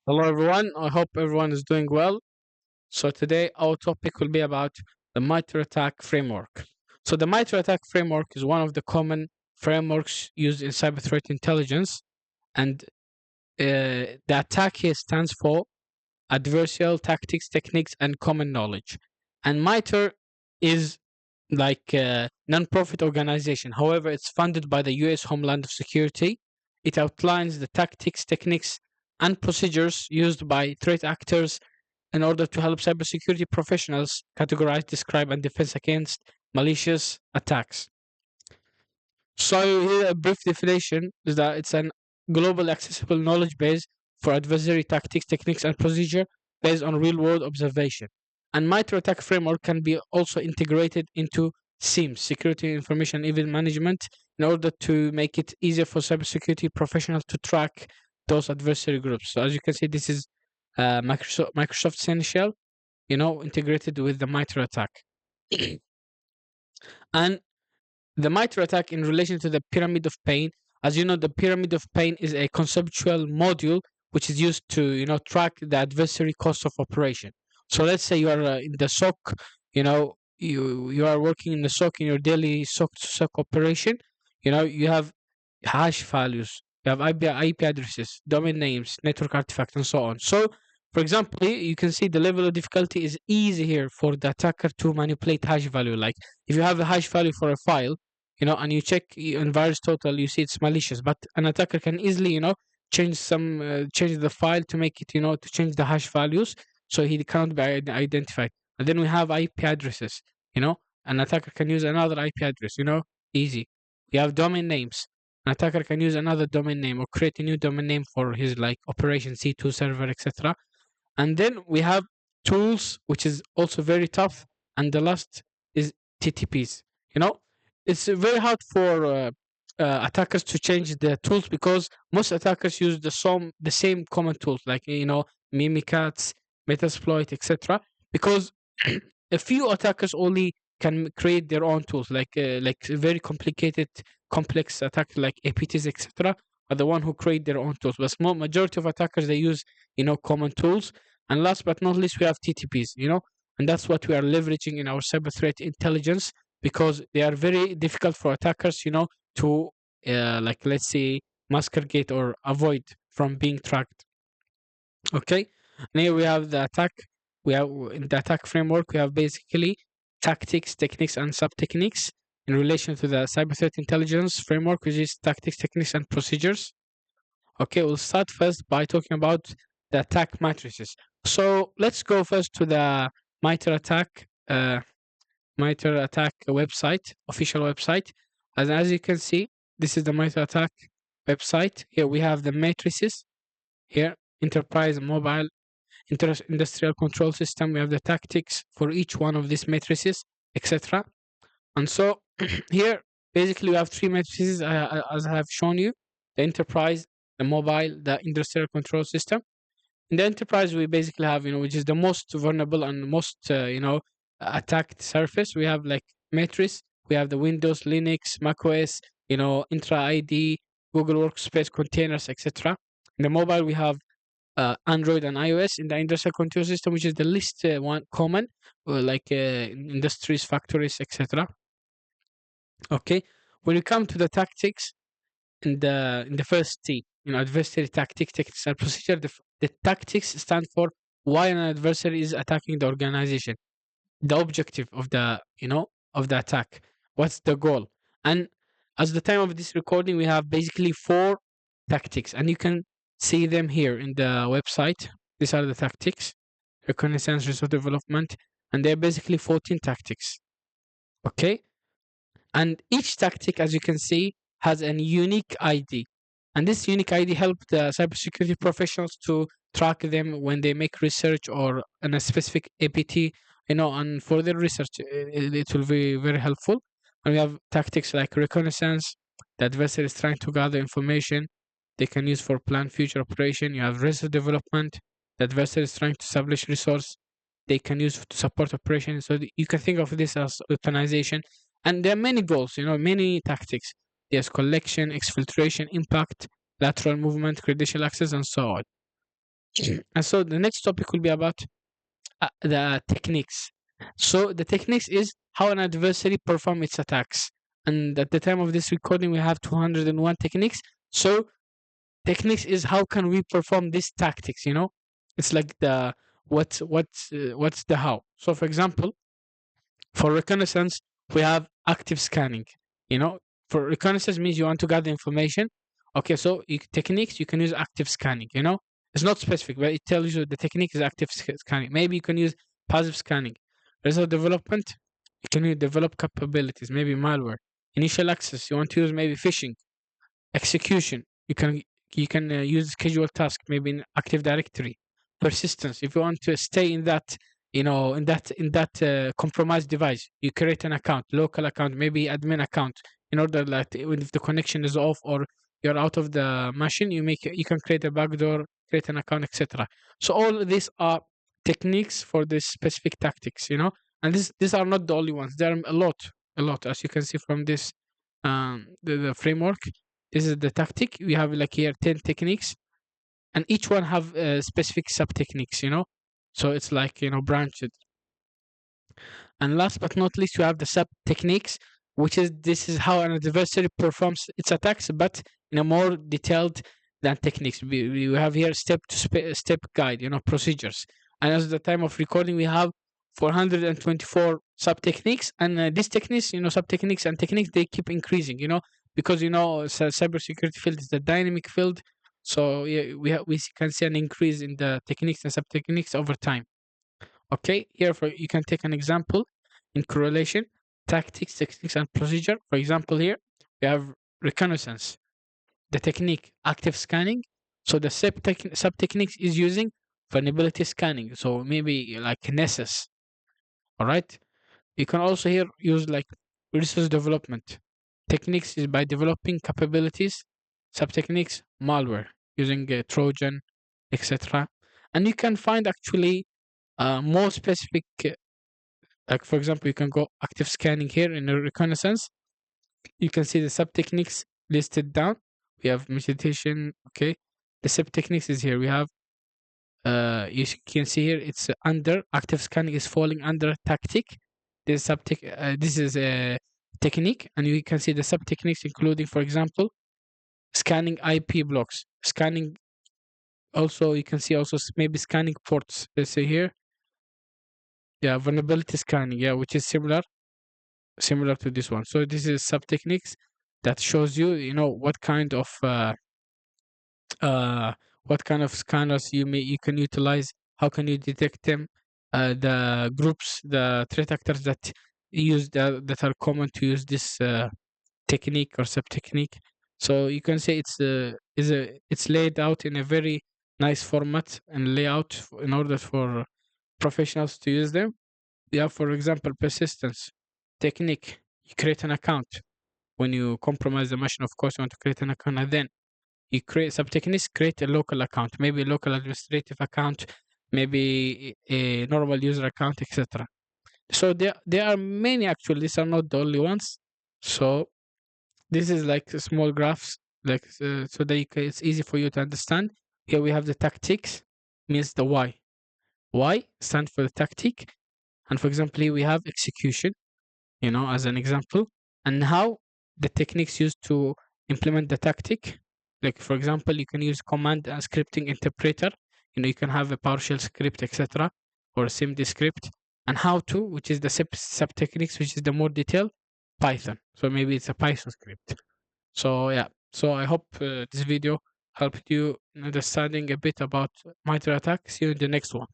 Hello, everyone. I hope everyone is doing well. So, today our topic will be about the MITRE ATTA&K framework. So, the MITRE ATTA&K framework is one of the common frameworks used in cyber threat intelligence, and the attack here stands for adversarial tactics, techniques, and common knowledge. And MITRE is like a non-profit organization. However, it's funded by the U.S. Homeland Security. It outlines the tactics, techniques, and procedures used by threat actors in order to help cybersecurity professionals categorize, describe, and defend against malicious attacks. So here a brief definition is that it's an global accessible knowledge base for adversary tactics, techniques, and procedure based on real-world observation. And MITRE ATTA&K framework can be also integrated into SIEM, Security Information Event Management, in order to make it easier for cybersecurity professionals to track those adversary groups. So as you can see, this is Microsoft Essential, integrated with the MITRE ATTA&K. And the MITRE ATTA&K in relation to the pyramid of pain. As you know, the pyramid of pain is a conceptual module which is used to track the adversary cost of operation. So let's say you are in the SOC, you are working in the SOC in your daily SOC operation. You have hash values, you have IP addresses, domain names, network artifacts, and so on. So for example, you can see the level of difficulty is easy here for the attacker to manipulate hash value. Like if you have a hash value for a file, and you check in VirusTotal, you see it's malicious, but an attacker can easily, change the file to make it, to change the hash values, so he cannot be identified. And then we have IP addresses, an attacker can use another IP address, easy. You have domain names. An attacker can use another domain name or create a new domain name for his like operation C2 server, etc. And then we have tools, which is also very tough. And the last is TTPs. You know, it's very hard for attackers to change the tools because most attackers use the same common tools like Mimikatz, Metasploit, etc. Because a few attackers only can create their own tools, like very complicated, complex attacks like APTs, etc. Are the one who create their own tools. But small majority of attackers they use common tools. And last but not least, we have TTPs. And that's what we are leveraging in our cyber threat intelligence because they are very difficult for attackers, to like let's say masquerade or avoid from being tracked. Okay, and here we have the attack. We have in the attack framework we have basically tactics, techniques, and sub techniques in relation to the cyber threat intelligence framework, which is tactics, techniques, and procedures. Okay, we'll start first by talking about the attack matrices. So let's go first to the MITRE ATTA&K, MITRE ATTA&K website, official website. As you can see, this is the MITRE ATTA&K website. Here we have the matrices. Here, enterprise, mobile, industrial control system. We have the tactics for each one of these matrices, etc. And so here, basically, we have three matrices as I have shown you: the enterprise, the mobile, the industrial control system. In the enterprise, we basically have, which is the most vulnerable and most, attacked surface. We have like matrix. We have the Windows, Linux, macOS, Intra ID, Google Workspace, containers, etc. In the mobile, we have Android and iOS. In the industrial control system, which is the least one common, like industries, factories, etc. Okay, when you come to the tactics, in the first T, adversary tactics, techniques, and procedure. The tactics stand for why an adversary is attacking the organization, the objective of the attack, what's the goal, and as the time of this recording, we have basically four tactics, and you can see them here in the website. These are the tactics: reconnaissance, resource development, and they're basically 14 tactics. Okay, and each tactic, as you can see, has a unique ID. And this unique ID helps the cybersecurity professionals to track them when they make research or in a specific APT, and for their research, it will be very helpful. And we have tactics like reconnaissance. The adversary is trying to gather information they can use for planned future operation. You have resource development. The adversary is trying to establish resource they can use to support operation. So you can think of this as weaponization. And there are many goals, many tactics. There's collection, exfiltration, impact, lateral movement, credential access, and so on. And so the next topic will be about the techniques. So the techniques is how an adversary perform its attacks. And at the time of this recording, we have 201 techniques. So techniques is how can we perform these tactics? It's like the what's the how. So for example, for reconnaissance, we have active scanning. You know, for reconnaissance means you want to gather information. Okay, so techniques you can use active scanning. It's not specific, but it tells you the technique is active scanning. Maybe you can use passive scanning. Result development, you can use develop capabilities. Maybe malware. Initial access, you want to use maybe phishing. Execution, you can use schedule task, maybe in Active Directory. Persistence, if you want to stay in that compromised device, you create an account, local account, maybe admin account, in order that if the connection is off or you're out of the machine, you can create a backdoor, create an account, etc. So all of these are techniques for this specific tactics. And these are not the only ones. There are a lot, as you can see from this the framework. This is the tactic. We have like here 10 techniques, and each one have specific sub techniques. So it's like branched. And last but not least, you have the sub techniques, which is this is how an adversary performs its attacks, but in a more detailed than techniques. We have here step to step guide, procedures. And as the time of recording, we have 424 sub techniques, and these techniques, sub techniques and techniques, they keep increasing. Because cybersecurity field is the dynamic field, so yeah, we can see an increase in the techniques and sub techniques over time. Okay, here you can take an example in correlation, tactics, techniques, and procedure. For example, here we have reconnaissance, the technique active scanning. So the sub techniques is using vulnerability scanning. So maybe like Nessus. All right. You can also here use like resource development. Techniques is by developing capabilities, sub techniques, malware using Trojan, etc. And you can find actually more specific, like for example, you can go active scanning here in the reconnaissance. You can see the sub techniques listed down. We have meditation. Okay, the sub techniques is here. We have you can see here it's under active scanning is falling under tactic. This is a technique, and you can see the sub techniques including, for example, scanning IP blocks, scanning. Also, you can see also maybe scanning ports. Let's say here, yeah, vulnerability scanning, yeah, which is similar to this one. So this is sub techniques that shows you what kind of uh, scanners you can utilize, how can you detect them, the groups, the threat actors that that are common to use this technique or sub technique. So you can say it's laid out in a very nice format and layout in order for professionals to use them. You have, for example, persistence technique. You create an account. When you compromise the machine, of course, you want to create an account, and then you create sub techniques, create a local account, maybe a local administrative account, maybe a normal user account, etc. So there are many actually. These are not the only ones. So this is like small graphs, like so that it's easy for you to understand. Here we have the tactics, means the why. Why stands for the tactic, and for example, here we have execution, as an example, and how the techniques used to implement the tactic. Like for example, you can use command and scripting interpreter. You can have a PowerShell script, etc., or a SIMD script, and how to, which is the sub techniques, which is the more detailed, Python. So maybe it's a Python script. So yeah. So I hope this video helped you in understanding a bit about MITRE ATTA&K. See you in the next one.